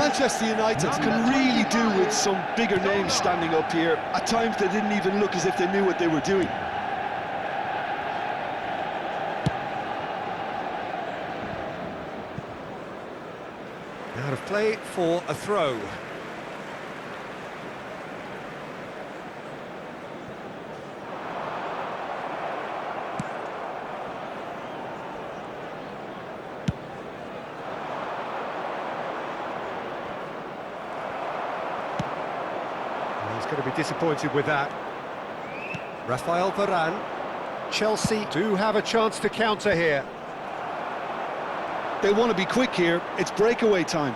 Manchester United can really do with some bigger names standing up here. At times they didn't even look as if they knew what they were doing. Out of play for a throw. He's going to be disappointed with that. Rafael Varane. Chelsea do have a chance to counter here. They want to be quick here. It's breakaway time.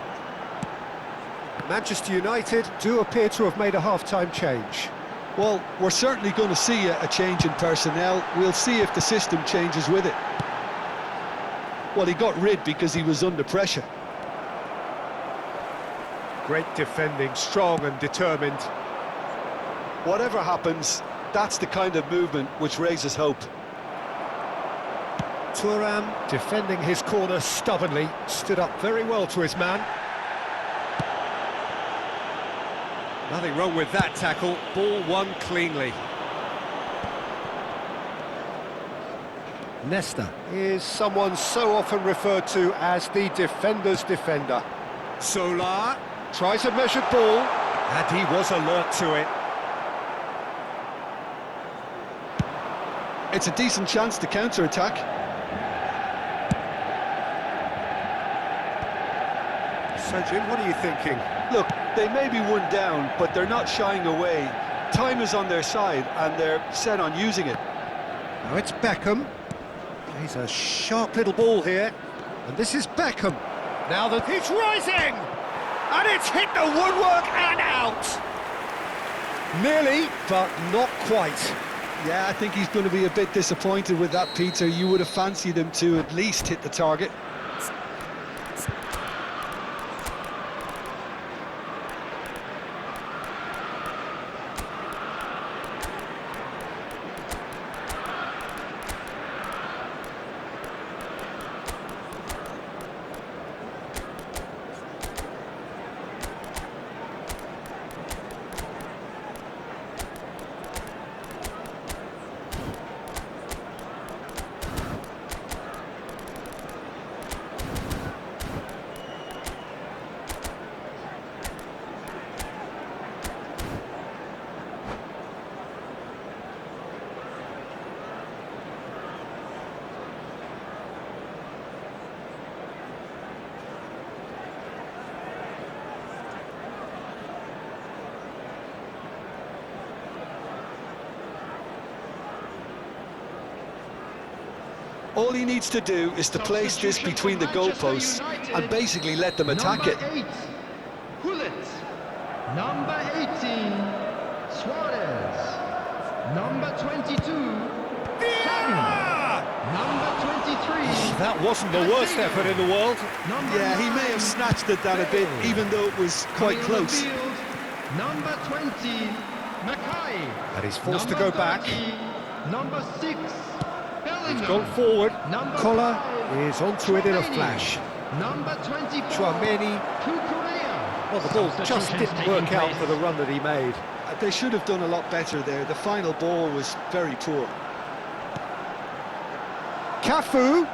Manchester United do appear to have made a half-time change. Well, we're certainly going to see a change in personnel. We'll see if the system changes with it. Well, he got rid because he was under pressure. Great defending, strong and determined. Whatever happens, that's the kind of movement which raises hope. Thuram defending his corner stubbornly, stood up very well to his man. Nothing wrong with that tackle, ball won cleanly. Nesta is someone so often referred to as the defender's defender. Solar tries a measured ball, and he was alert to it. It's a decent chance to counter-attack. So, Jim, what are you thinking? Look, they may be one down, but they're not shying away. Time is on their side, and they're set on using it. Now it's Beckham. He's a sharp little ball here. And this is Beckham. Now that he's rising! And it's hit the woodwork and out! Nearly, but not quite. Yeah, I think he's going to be a bit disappointed with that, Peter. You would have fancied him to at least hit the target. All he needs to do is to place this between the goalposts and basically let them attack it. Number 8, Hullet. Number 18, Suarez. Number 22, Yeah! Number 23. That wasn't the worst effort in the world. Yeah, he may have snatched at that a bit, even though it was quite close. Number 20, Mackay. And he's forced to go back. Number 6, Bellingham. He's gone forward. Number Collar 5, is onto it in a Tchouaméni. flash. Number 24, Chouameni. Cucurella. Well, the ball just didn't work out for the run that he made. They should have done a lot better there. The final ball was very poor. Cafu.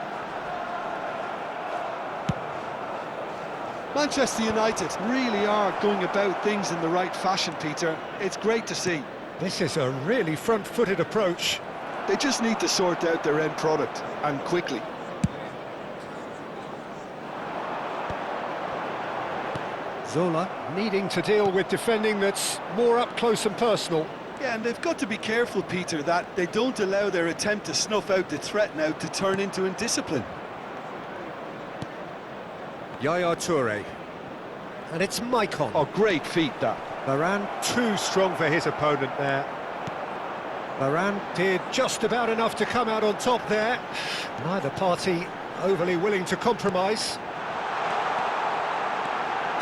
Manchester United really are going about things in the right fashion, Peter. It's great to see. This is a really front-footed approach. They just need to sort out their end product, and quickly. Zola needing to deal with defending that's more up close and personal. Yeah, and they've got to be careful, Peter, that they don't allow their attempt to snuff out the threat now to turn into indiscipline. Yaya Toure. And it's Maicon. Oh, great feat, that. Varane too strong for his opponent there. Varane did just about enough to come out on top there. Neither party overly willing to compromise.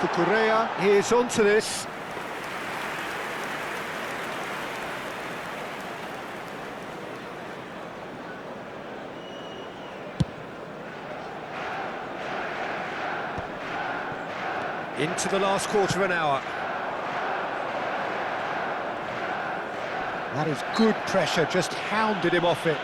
Cucurella is onto this. Into the last quarter of an hour. That is good pressure, just hounded him off it.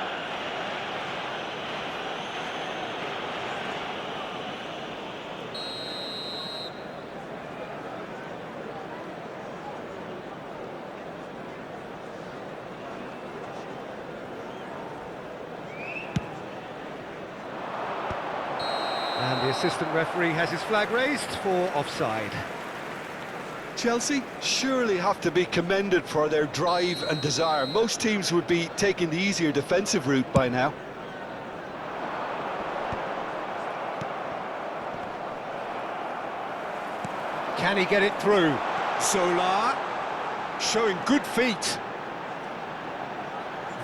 And the assistant referee has his flag raised for offside. Chelsea surely have to be commended for their drive and desire. Most teams would be taking the easier defensive route by now. Can he get it through? Zola, showing good feet.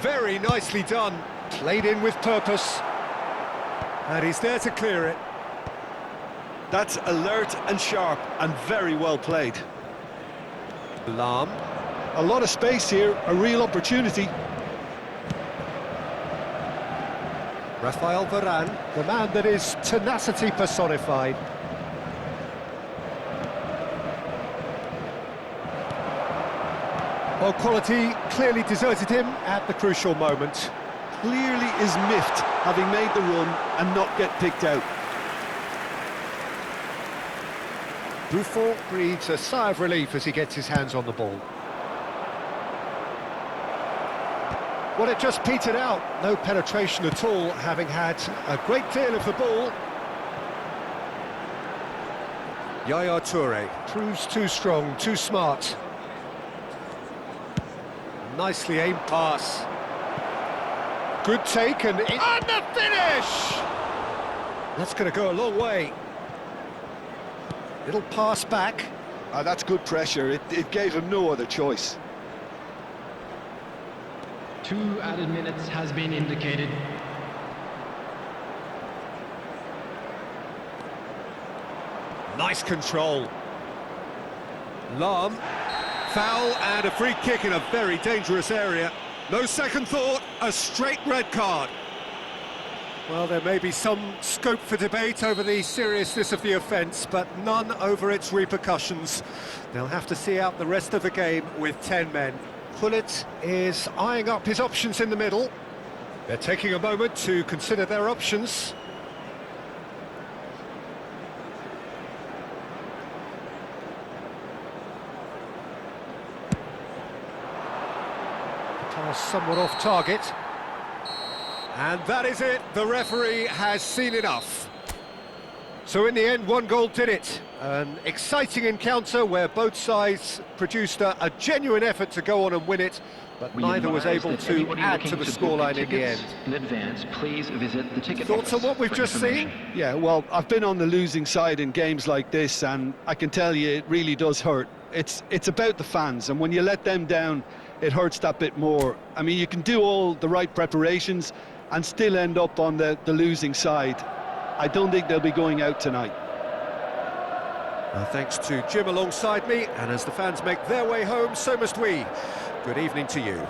Very nicely done. Played in with purpose. And he's there to clear it. That's alert and sharp and very well played. Lahm. A lot of space here, a real opportunity. Rafael Varane, the man that is tenacity personified. Well, quality clearly deserted him at the crucial moment. Clearly is miffed, having made the run and not get picked out. Buffon breathes a sigh of relief as he gets his hands on the ball. Well, it just petered out. No penetration at all, having had a great deal of the ball. Yaya Toure proves too strong, too smart. Nicely aimed pass. Good take and the finish! That's going to go a long way. Little pass back. That's good pressure. It gave him no other choice. 2 added minutes has been indicated. Nice control. Lahm. Foul and a free kick in a very dangerous area. No second thought, a straight red card. Well, there may be some scope for debate over the seriousness of the offence, but none over its repercussions. They'll have to see out the rest of the game with 10 men. Gullit is eyeing up his options in the middle. They're taking a moment to consider their options. Pass somewhat off target. And that is it, the referee has seen enough. So in the end, 1 goal did it. An exciting encounter where both sides produced a genuine effort to go on and win it, but neither was able to add to the scoreline in the end. In advance, please visit the ticket Thoughts on what we've just seen? Yeah, well, I've been on the losing side in games like this, and I can tell you it really does hurt. It's about the fans, and when you let them down, it hurts that bit more. I mean, you can do all the right preparations and still end up on the losing side. I don't think they'll be going out tonight. Thanks to Jim alongside me, and as the fans make their way home, so must we. Good evening to you.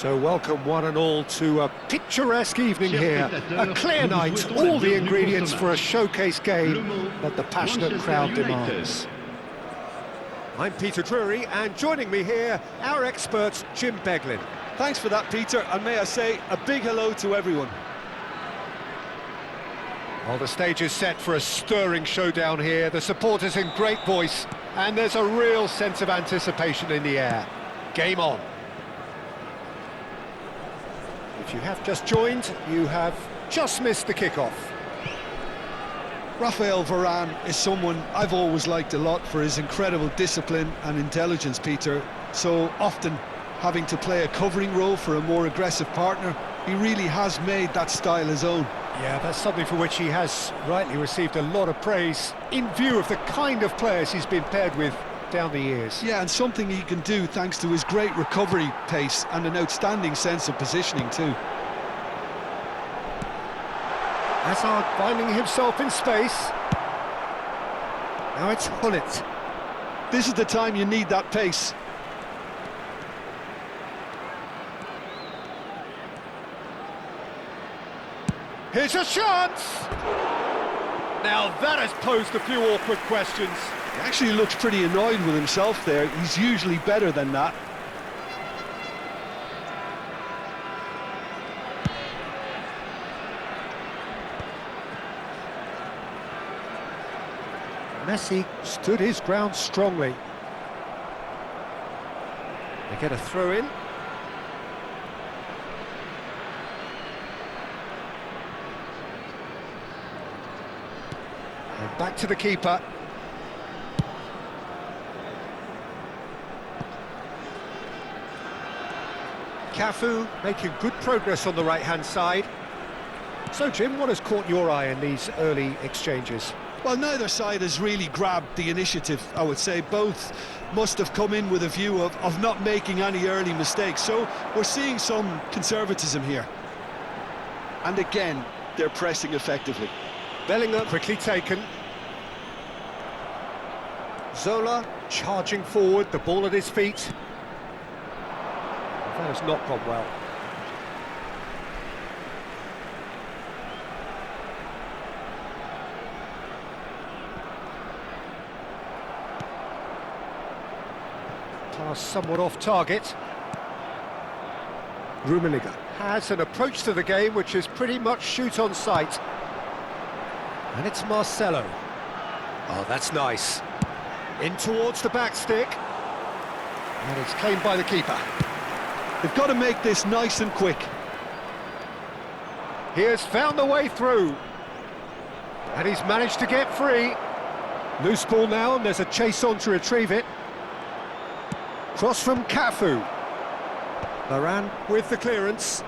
So welcome one and all to a picturesque evening here, a clear night, all the ingredients for a showcase game that the passionate crowd demands. I'm Peter Drury, and joining me here, our expert Jim Beglin. Thanks for that, Peter, and may I say a big hello to everyone. Well, the stage is set for a stirring showdown here, the supporters in great voice, and there's a real sense of anticipation in the air. Game on. If you have just joined, you have just missed the kickoff. Raphael Varane is someone I've always liked a lot for his incredible discipline and intelligence, Peter. So often having to play a covering role for a more aggressive partner, he really has made that style his own. Yeah, that's something for which he has rightly received a lot of praise in view of the kind of players he's been paired with down the years. Yeah, and something he can do thanks to his great recovery pace and an outstanding sense of positioning too. Hazard finding himself in space. Now it's Gullit. This is the time you need that pace. Here's a chance! Now that has posed a few awkward questions. He actually looks pretty annoyed with himself there. He's usually better than that. Messi stood his ground strongly. They get a throw in. And back to the keeper. Cafu making good progress on the right-hand side. So, Jim, what has caught your eye in these early exchanges? Well, neither side has really grabbed the initiative, I would say. Both must have come in with a view of not making any early mistakes. So we're seeing some conservatism here. And again, they're pressing effectively. Bellingham quickly taken. Zola charging forward, the ball at his feet. That has not gone well. Pass somewhat off target. Rummenigge has an approach to the game which is pretty much shoot on sight. And it's Marcelo. Oh, that's nice. In towards the back stick. And it's claimed by the keeper. They've got to make this nice and quick. He has found the way through. And he's managed to get free. Loose ball now, and there's a chase on to retrieve it. Cross from Cafu. Varane with the clearance.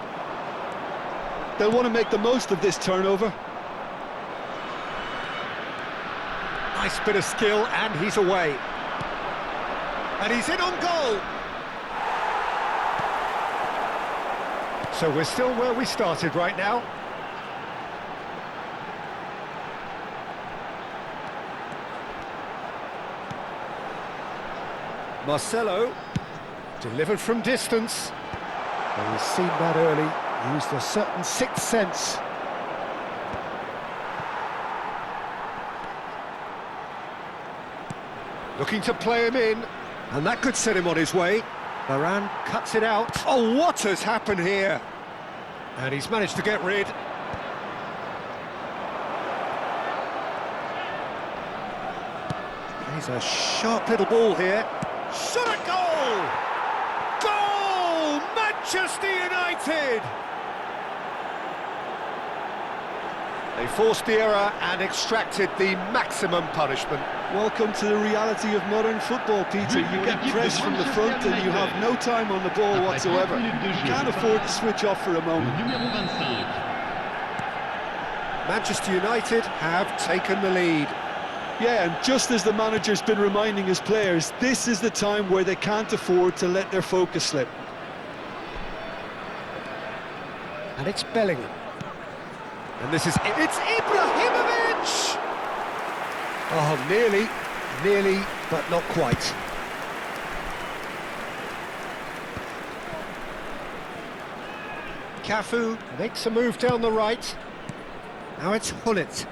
They'll want to make the most of this turnover. Nice bit of skill, and he's away. And he's in on goal. So we're still where we started right now. Marcelo, delivered from distance. And he's seen that early, used a certain sixth sense. Looking to play him in, and that could set him on his way. Varane cuts it out. Oh, what has happened here? And he's managed to get rid. He's a sharp little ball here. Shot at goal! Goal! Manchester United! They forced the error and extracted the maximum punishment. Welcome to the reality of modern football, Peter. You get pressed from the front and you have no time on the ball whatsoever. You can't afford to switch off for a moment. Manchester United have taken the lead. Yeah, and just as the manager's been reminding his players, this is the time where they can't afford to let their focus slip. And it's Bellingham. And this is... It's Ibrahimovic! Oh, nearly, but not quite. Cafu makes a move down the right. Now it's Hullet.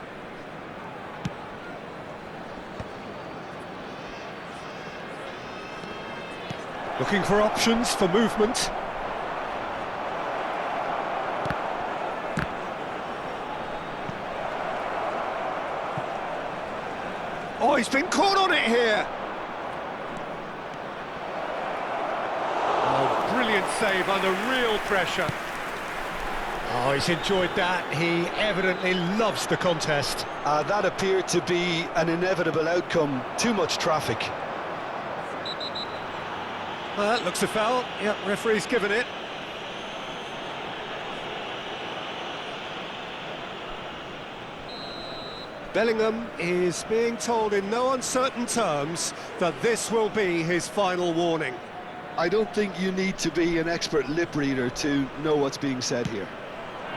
Looking for options for movement. Oh, he's been caught on it here. Oh, brilliant save under real pressure. Oh, he's enjoyed that. He evidently loves the contest. That appeared to be an inevitable outcome. Too much traffic. Well, that looks a foul. Yep, referee's given it. Bellingham is being told in no uncertain terms that this will be his final warning. I don't think you need to be an expert lip reader to know what's being said here.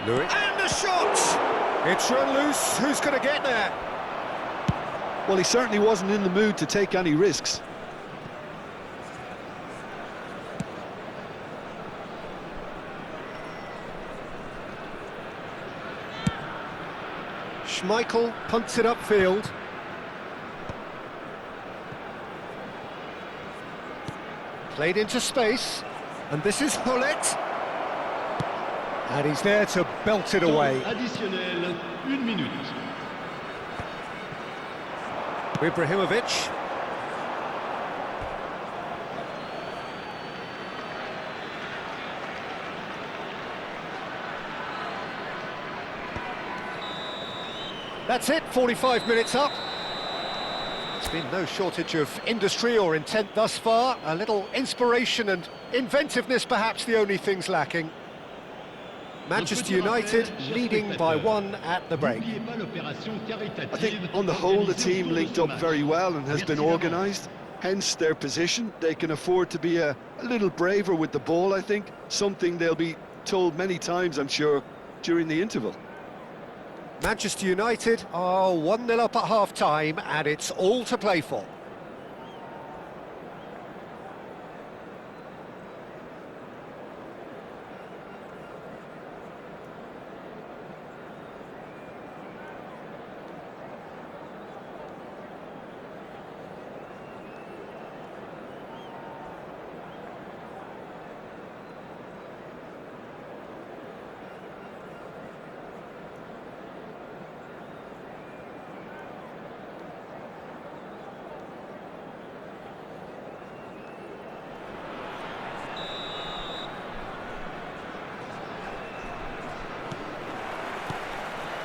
Louis. And a shot! It's run loose. Who's going to get there? Well, he certainly wasn't in the mood to take any risks. Schmeichel punts it upfield. Played into space, and this is Hullet. And he's there to belt it away. Additionnel, 1 minute. Ibrahimovic. That's it, 45 minutes up. There's been no shortage of industry or intent thus far. A little inspiration and inventiveness, perhaps the only things lacking. Manchester United leading by 1 at the break. I think on the whole the team linked up very well and has been organised, hence their position. They can afford to be a little braver with the ball, I think, something they'll be told many times, I'm sure, during the interval. Manchester United are 1-0 up at half-time and it's all to play for.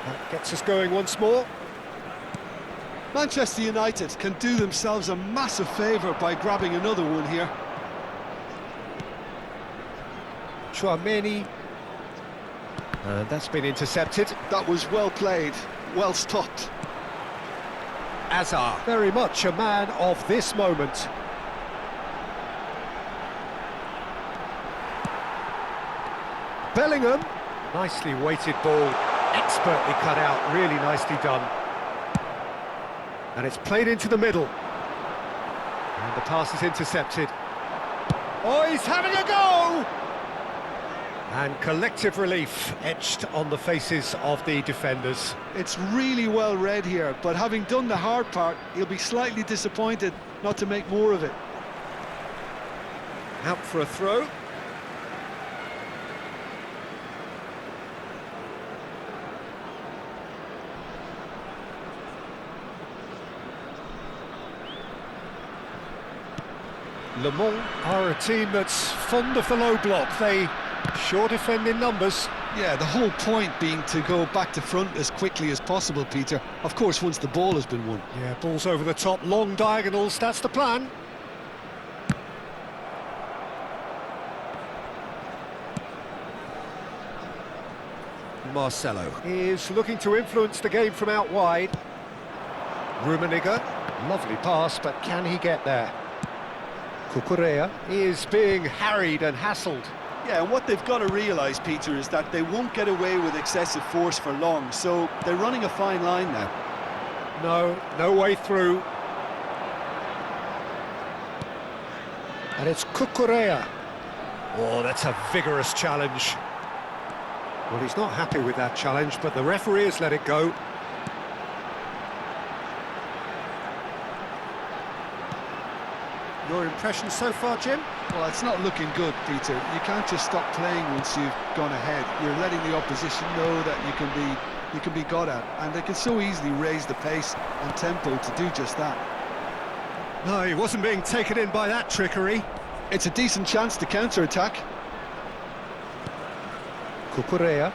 That gets us going once more. Manchester United can do themselves a massive favour by grabbing another one here. Tchouaméni. And that's been intercepted. That was well played, well stopped. Hazard, very much a man of this moment. Bellingham, nicely weighted ball, expertly cut out, really nicely done. And it's played into the middle. And the pass is intercepted. Oh, he's having a go! And collective relief etched on the faces of the defenders. It's really well read here, but having done the hard part, he'll be slightly disappointed not to make more of it. Out for a throw. Le Mans are a team that's fond of the low block. They sure defend in numbers. Yeah, the whole point being to go back to front as quickly as possible, Peter. Of course, once the ball has been won. Yeah, balls over the top, long diagonals, that's the plan. Marcelo is looking to influence the game from out wide. Rummenigge, lovely pass, but can he get there? Cucurella is being harried and hassled. Yeah, and what they've got to realise, Peter, is that they won't get away with excessive force for long, so they're running a fine line now. No way through. And it's Cucurella. Oh, that's a vigorous challenge. Well, he's not happy with that challenge, but the referee has let it go. Your impression so far, Jim? Well, it's not looking good, Peter. You can't just stop playing once you've gone ahead. You're letting the opposition know that you can be got at, and they can so easily raise the pace and tempo to do just that. No, he wasn't being taken in by that trickery. It's a decent chance to counter-attack. Cucurella.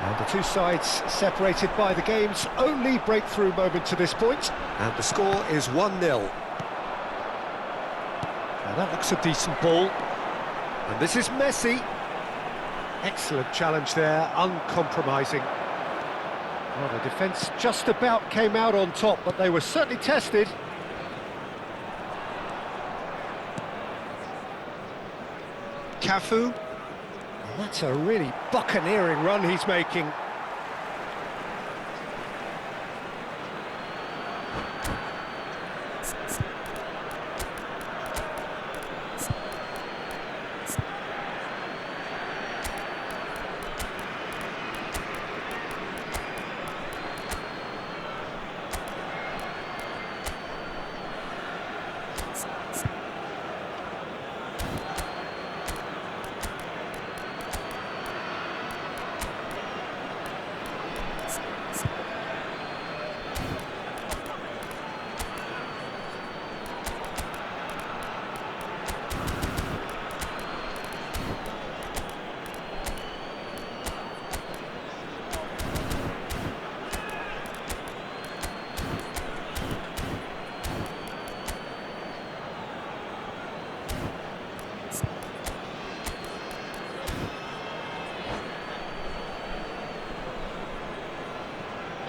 And the two sides separated by the game's only breakthrough moment to this point. And the score is 1-0. Now that looks a decent ball. And this is Messi. Excellent challenge there, uncompromising. Well, the defence just about came out on top, but they were certainly tested. Cafu. Well, that's a really buccaneering run he's making.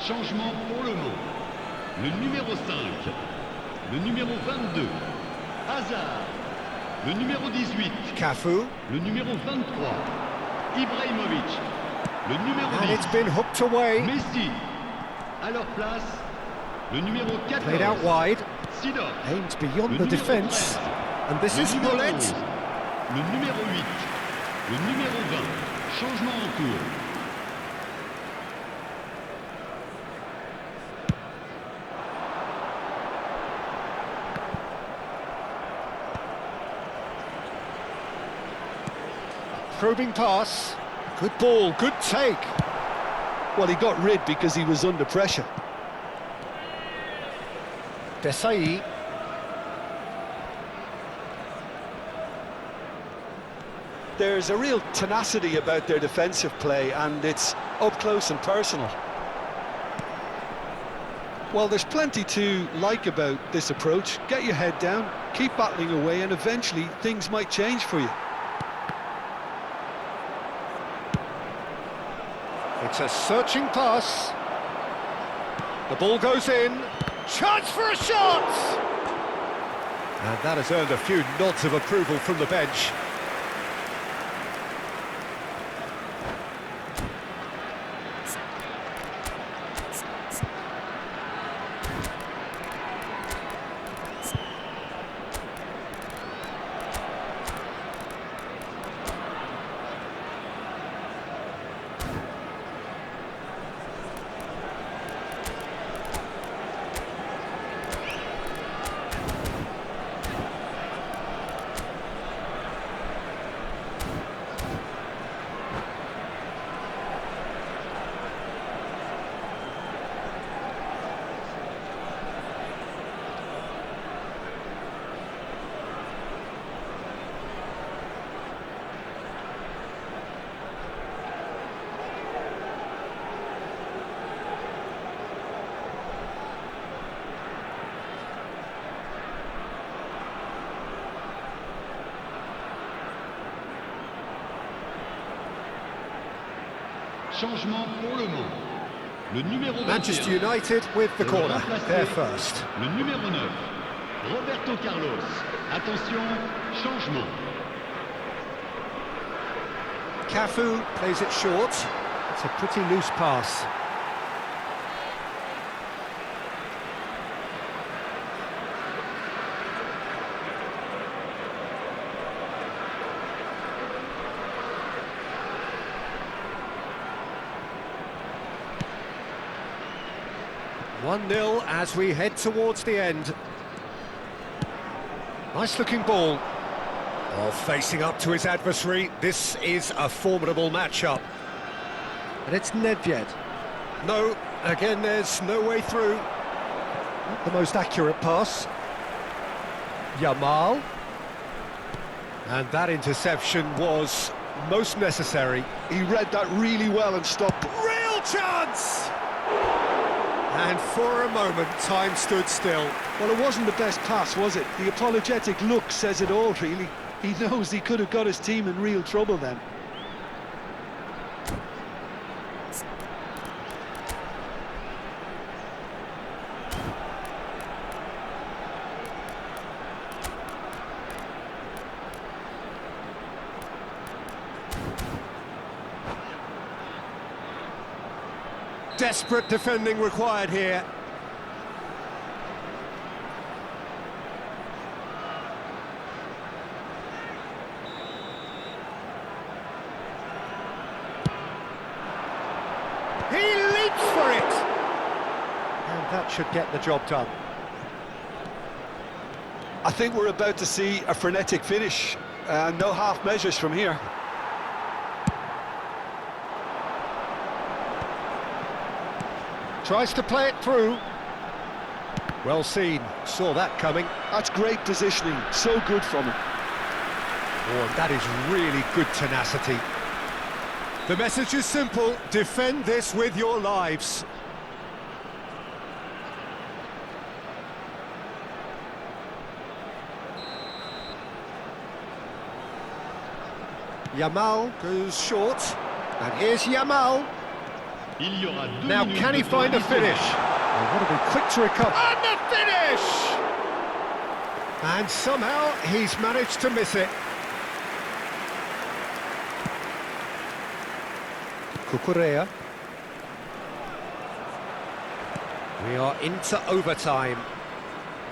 Changement pour le mot. Le numéro 5, le numéro 22, Hazard, le numéro 18, Cafu. le numéro 23, Ibrahimovic, le numéro And 10, it's been hooked away. Messi. À leur place, le numéro 14, Played out wide. Sidor, Aimed beyond le the numéro defence. 13, And this le is numéro Mullet. 11, le numéro 8, le numéro 20, changement en cours. Probing pass. Good ball, good take. Well, he got rid because he was under pressure. Desai. There's a real tenacity about their defensive play, and it's up close and personal. Well, there's plenty to like about this approach. Get your head down, keep battling away, and eventually things might change for you. It's a searching pass. The ball goes in. Chance for a shot! And that has earned a few nods of approval from the bench. Changement pour le mot. Le numéro 21, Manchester United with the corner. remplacé, They're first. le numéro 9, Roberto Carlos. Attention, changement. Cafu plays it short. It's a pretty loose pass. 1-0 as we head towards the end. Nice looking ball. Oh, facing up to his adversary, this is a formidable matchup. And it's Nedved. No, again there's no way through. Not the most accurate pass. Yamal. And that interception was most necessary. He read that really well and stopped it. Real chance! And for a moment, time stood still. Well, it wasn't the best pass, was it? The apologetic look says it all, really. He knows he could have got his team in real trouble then. Desperate defending required here. He leaps for it! And that should get the job done. I think we're about to see a frenetic finish. No half measures from here. Tries to play it through. Well seen, saw that coming. That's great positioning, so good from him. Oh, and that is really good tenacity. The message is simple, defend this with your lives. Yamal goes short, and here's Yamal. Il y aura 2 Now minutes can he de find a temps finish? additionnel. Oh, what to be quick to recover. And the finish! And somehow he's managed to miss it. Cucurella. We are into overtime.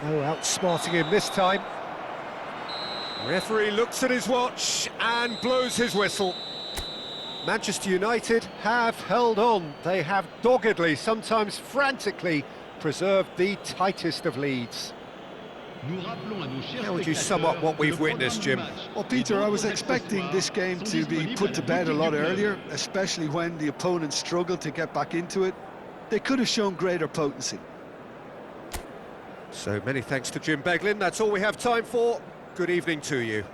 No outsmarting him this time. Referee looks at his watch and blows his whistle. Manchester United have held on. They have doggedly, sometimes frantically, preserved the tightest of leads. Nous rappelons à nos chers How would you sum up what spectateurs we've que le witnessed, programme Jim? du match Well, et Peter, I was d'autres expecting accessoires this game sont to be disponibles put à to la bed a boutique lot du club. earlier, especially when the opponent struggled to get back into it. They could have shown greater potency. So many thanks to Jim Beglin. That's all we have time for. Good evening to you.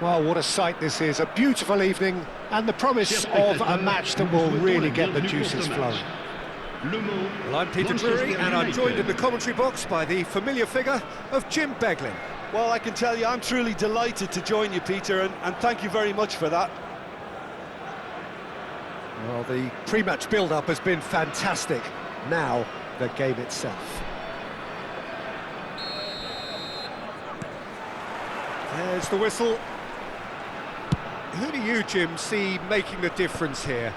Well, what a sight this is, a beautiful evening, and the promise of a match that will really get the juices flowing. Well, I'm Peter Drury, and I'm joined in the commentary box by the familiar figure of Jim Beglin. Well, I can tell you, I'm truly delighted to join you, Peter, and thank you very much for that. Well, the pre-match build-up has been fantastic. Now, the game itself. There's the whistle. Who do you, Jim, see making the difference here?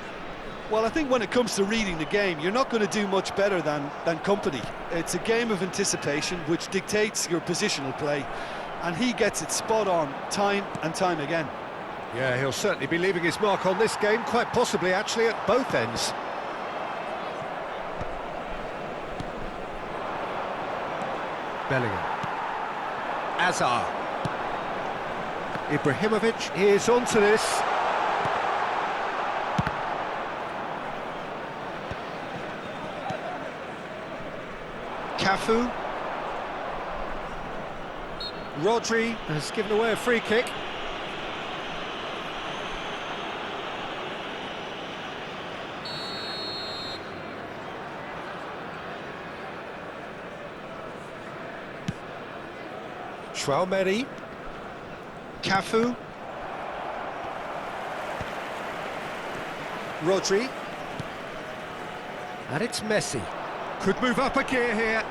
Well, I think when it comes to reading the game, you're not going to do much better than company. It's a game of anticipation which dictates your positional play, and he gets it spot on time and time again. Yeah, he'll certainly be leaving his mark on this game, quite possibly actually at both ends. Bellingham. Azar. Ibrahimovic is onto this. Cafu. Rodri has given away a free kick. Chouameni. Cafu. Rodri. And it's Messi. Could move up a gear here.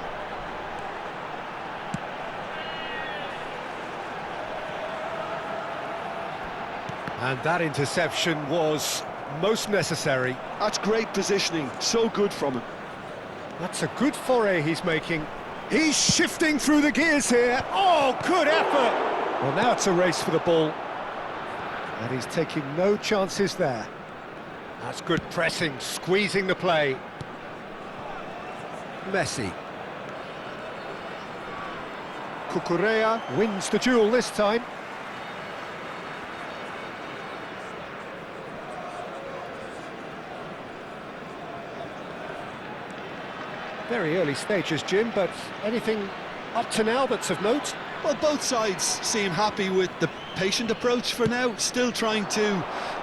And that interception was most necessary. That's great positioning, so good from him. That's a good foray he's making. He's shifting through the gears here. Oh, good effort! Well, now it's a race for the ball. And he's taking no chances there. That's good pressing, squeezing the play. Messi. Cucurella wins the duel this time. Very early stages, Jim, but anything up to now that's of note? Well, both sides seem happy with the patient approach for now, still trying to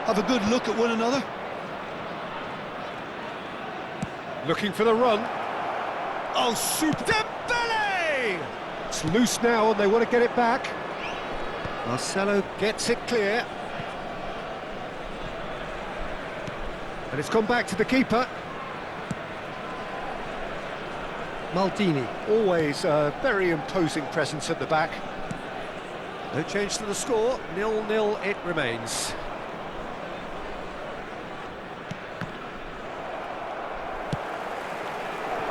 have a good look at one another. Looking for the run. Oh, super Dembele! It's loose now and they want to get it back. Marcelo gets it clear. And it's gone back to the keeper. Maldini, always a very imposing presence at the back. No change to the score, 0-0 it remains.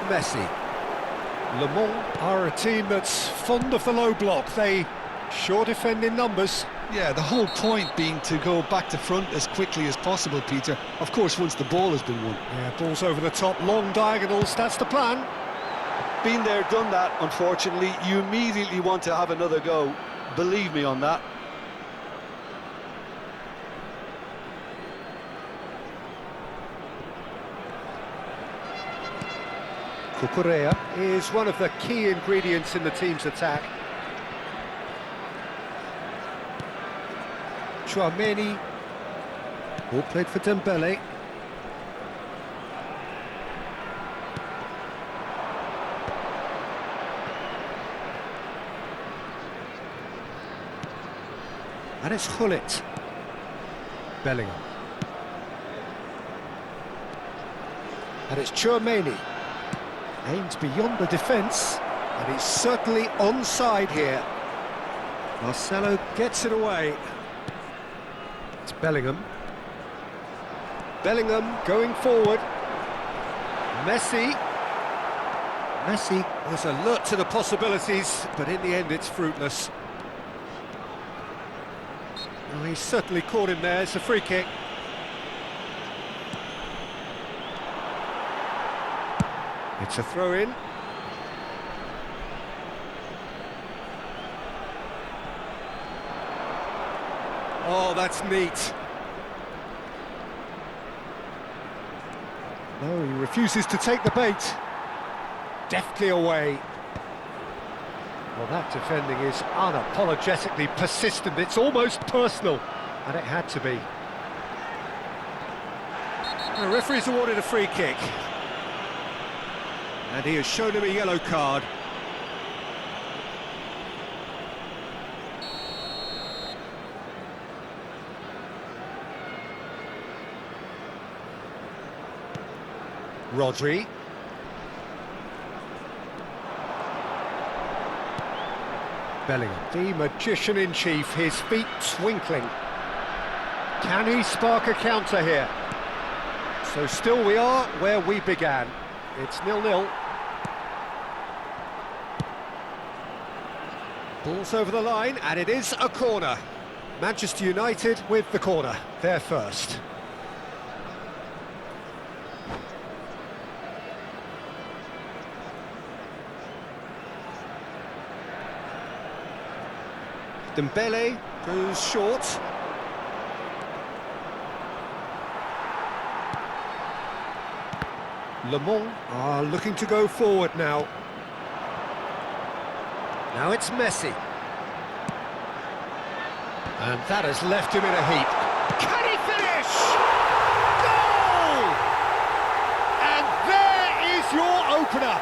Messi. Le Mans are a team that's fond of the low block. They sure defend in numbers. Yeah, the whole point being to go back to front as quickly as possible, Peter. Of course, once the ball has been won. Yeah, balls over the top, long diagonals, that's the plan. Been there, done that, unfortunately. You immediately want to have another go. Believe me on that. Cucurella is one of the key ingredients in the team's attack. Tchouaméni. Ball played for Dembele. And it's Gullit. Bellingham. And it's Tchouaméni. Aims beyond the defence, and he's certainly onside here. Marcelo gets it away. It's Bellingham. Bellingham going forward. Messi. Messi was alert to the possibilities, but in the end it's fruitless. Well, he's certainly caught him there. It's a free kick. It's a throw-in. Oh, that's neat. No, he refuses to take the bait. Deftly away. Well, that defending is unapologetically persistent. It's almost personal, and it had to be. The referee's awarded a free kick. And he has shown him a yellow card. Rodri. Bellingham, the magician-in-chief, his feet twinkling. Can he spark a counter here? So still we are where we began. It's 0-0. Ball's over the line, and it is a corner. Manchester United with the corner. They're first. Dembele goes short. Le Mans are looking to go forward now. Now it's Messi. And that has left him in a heap. Can he finish? Goal! And there is your opener.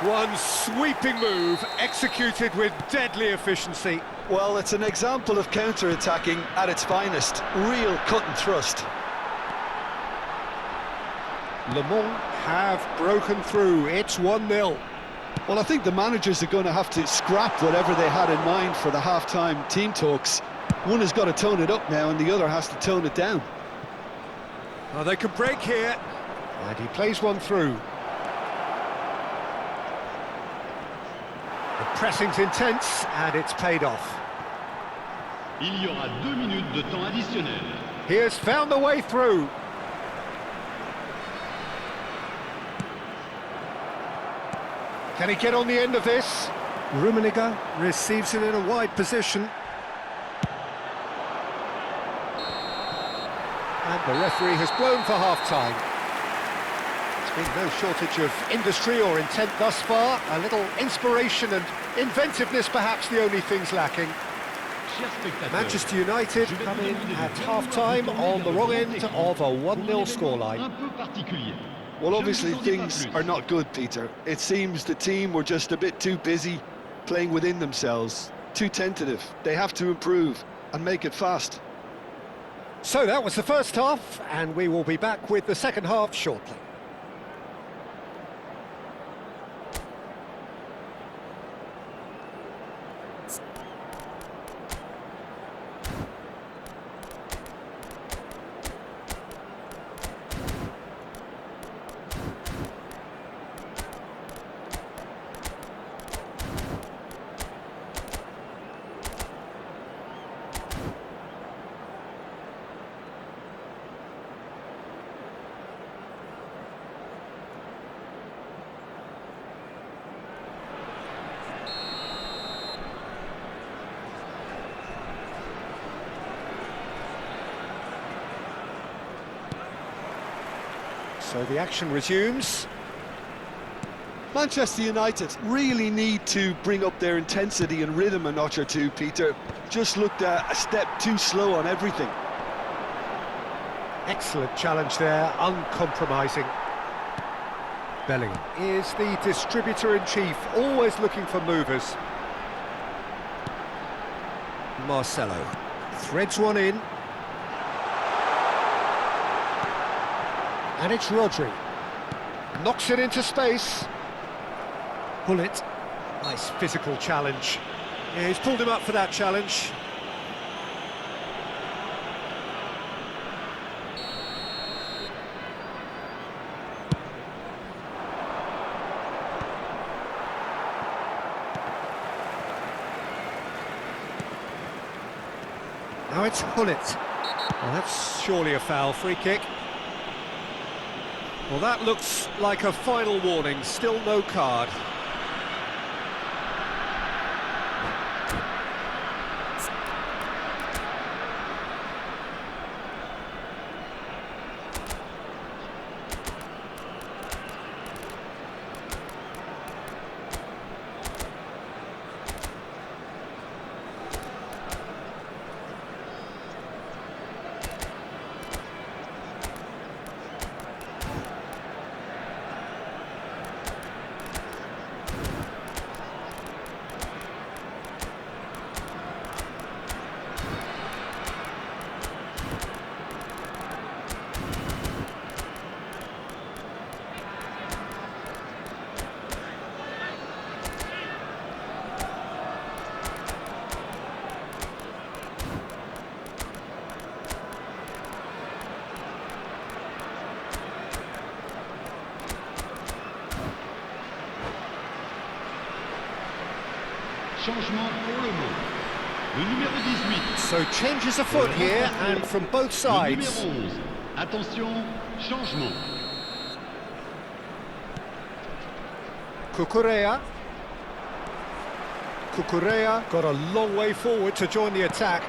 One sweeping move, executed with deadly efficiency. Well, it's an example of counter-attacking at its finest. Real cut and thrust. Le Mans have broken through. It's 1-0. Well, I think the managers are going to have to scrap whatever they had in mind for the half-time team talks. One has got to tone it up now and the other has to tone it down. Oh, they could break here. And he plays one through. The pressing's intense and it's paid off. Il y aura 2 minutes de temps additionnel. He has found the way through. Can he get on the end of this? Rummenigge receives it in a wide position. And the referee has blown for half-time. Been no shortage of industry or intent thus far. A little inspiration and inventiveness, perhaps the only things lacking. Chers spectateurs, Manchester United je vais come vous in demander de at bien half-time vouloir vous on the tourner wrong vers le end grand of a écran pour un 1-0 événement scoreline. un peu particulier. Well, Je ne obviously vous en dis pas things plus. are not good, Peter. It seems the team were just a bit too busy playing within themselves, too tentative. They have to improve and make it fast. So that was the first half, and we will be back with the second half shortly. So the action resumes. Manchester United really need to bring up their intensity and rhythm a notch or two, Peter. Just looked a step too slow on everything. Excellent challenge there, uncompromising. Bellingham is the distributor-in-chief, always looking for movers. Marcelo threads one in. And it's Rodri. Knocks it into space. Bullet. Nice physical challenge. Yeah, he's pulled him up for that challenge. Now it's Hullet. Well, that's surely a foul. Free kick. Well, that looks like a final warning. Still no card. Changement pour le mot. Le numéro 18. So changes afoot here, and from both Le sides. numéro 11. Attention, changement. Cucurella. Cucurella got a long way forward to join the attack.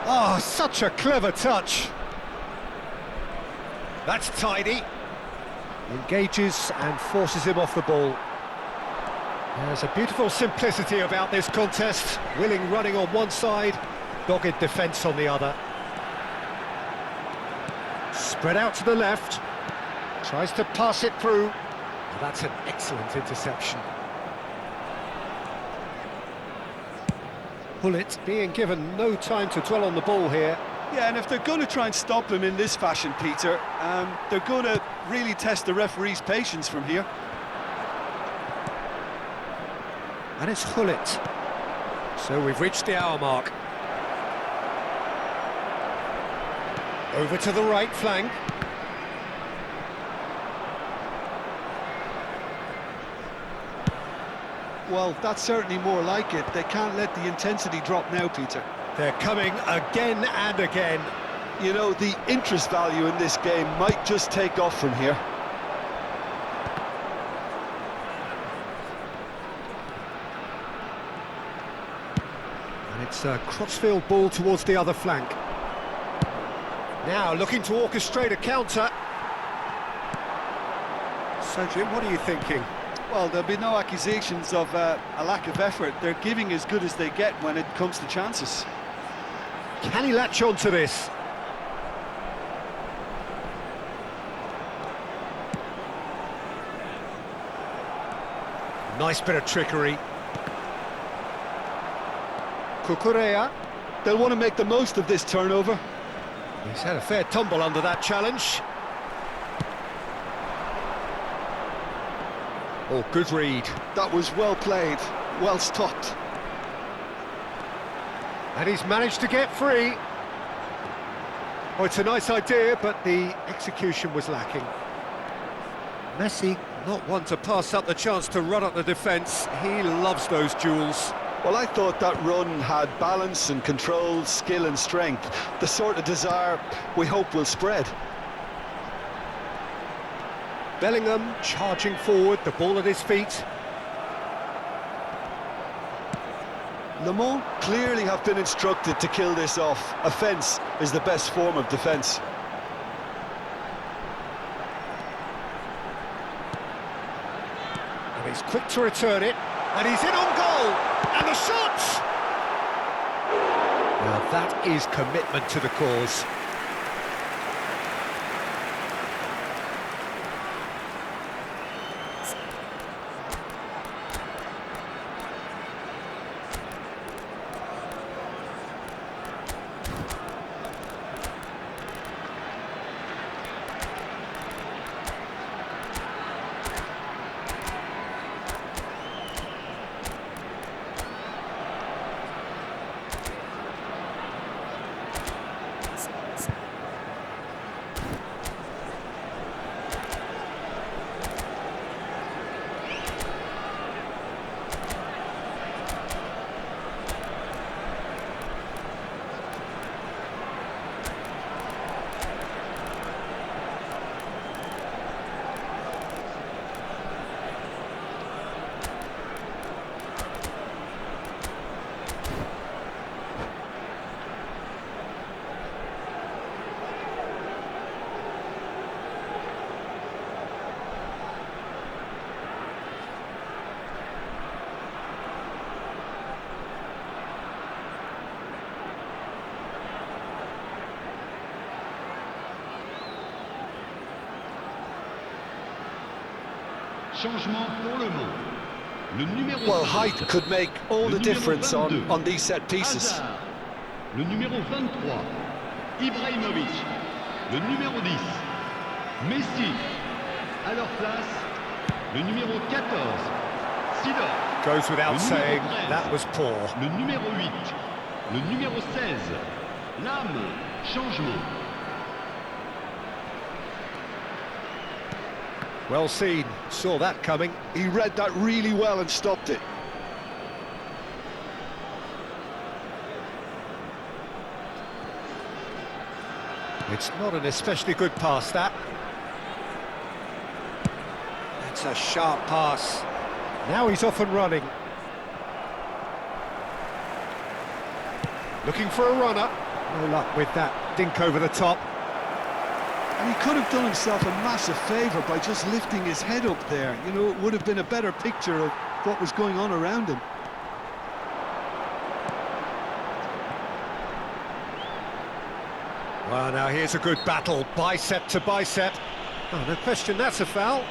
Oh, such a clever touch. That's tidy. Engages and forces him off the ball. There's a beautiful simplicity about this contest. Willing running on one side, dogged defence on the other. Spread out to the left. Tries to pass it through. That's an excellent interception. Hullet being given no time to dwell on the ball here. Yeah, and if they're going to try and stop him in this fashion, Peter, they're going to really test the referee's patience from here. And it's Hullet. So we've reached the hour mark. Over to the right flank. Well, that's certainly more like it. They can't let the intensity drop now, Peter. They're coming again and again. You know, the interest value in this game might just take off from here. And it's a crossfield ball towards the other flank. Now looking to orchestrate a counter. So Jim, what are you thinking? Well, there'll be no accusations of a lack of effort. They're giving as good as they get when it comes to chances. Can he latch on to this? Nice bit of trickery. Cucurella. They'll want to make the most of this turnover. He's had a fair tumble under that challenge. Oh, good read. That was well played, well stopped. And he's managed to get free. Oh, it's a nice idea, but the execution was lacking. Messi, not one to pass up the chance to run up the defence. He loves those duels. Well, I thought that run had balance and control, skill and strength. The sort of desire we hope will spread. Bellingham charging forward, the ball at his feet. Le Mans clearly have been instructed to kill this off. Offence is the best form of defence. And he's quick to return it, and he's in on goal, and the shot! Now that is commitment to the cause. Changement pour Le Mans. Le numéro Well, 5. height could make all the Le numéro difference 22. on these set pieces. Hazard. Le numéro 23. Ibrahimovic. Le numéro 10. Messi. À leur place, le numéro 14. Sidor. Goes without Le numéro saying, 13. that was poor. Le numéro 8. Le numéro 16. Lame. Changement. Well seen, saw that coming. He read that really well and stopped it. It's not an especially good pass, that. That's a sharp pass. Now he's off and running. Looking for a runner. No luck with that dink over the top. And he could have done himself a massive favour by just lifting his head up there. You know, it would have been a better picture of what was going on around him. Well, now here's a good battle, bicep to bicep. Oh, no question, that's a foul.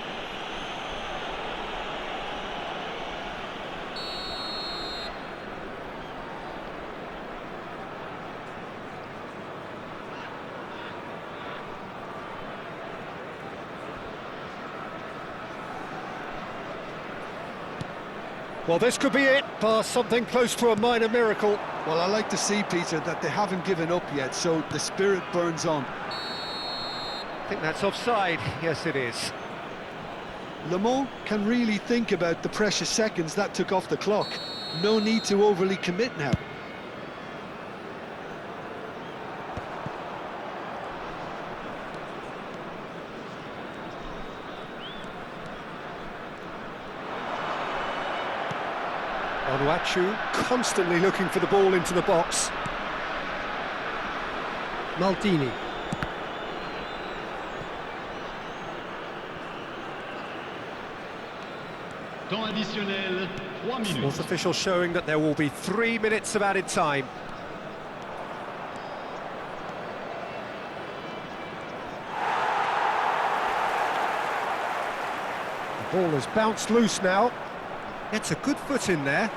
Well, this could be it, past something close to a minor miracle. Well, I like to see, Peter, that they haven't given up yet, so the spirit burns on. I think that's offside. Yes, it is. Le Mans can really think about the precious seconds that took off the clock. No need to overly commit now. Onuachu constantly looking for the ball into the box. Maldini. Temps additionnel, 3 minutes. Fourth official showing that there will be 3 minutes of added time. The ball has bounced loose now. Gets a good foot in there.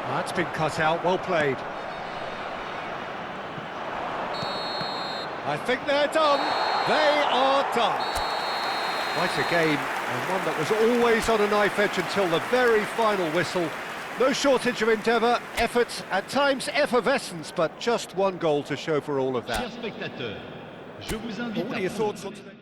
That's been cut out, well played. I think they're done. They are done. Quite a game, and one that was always on a knife edge until the very final whistle. No shortage of endeavour, effort, at times effervescence, but just one goal to show for all of that. Chers spectateurs, je vous invite What are à your prendre- thoughts on today?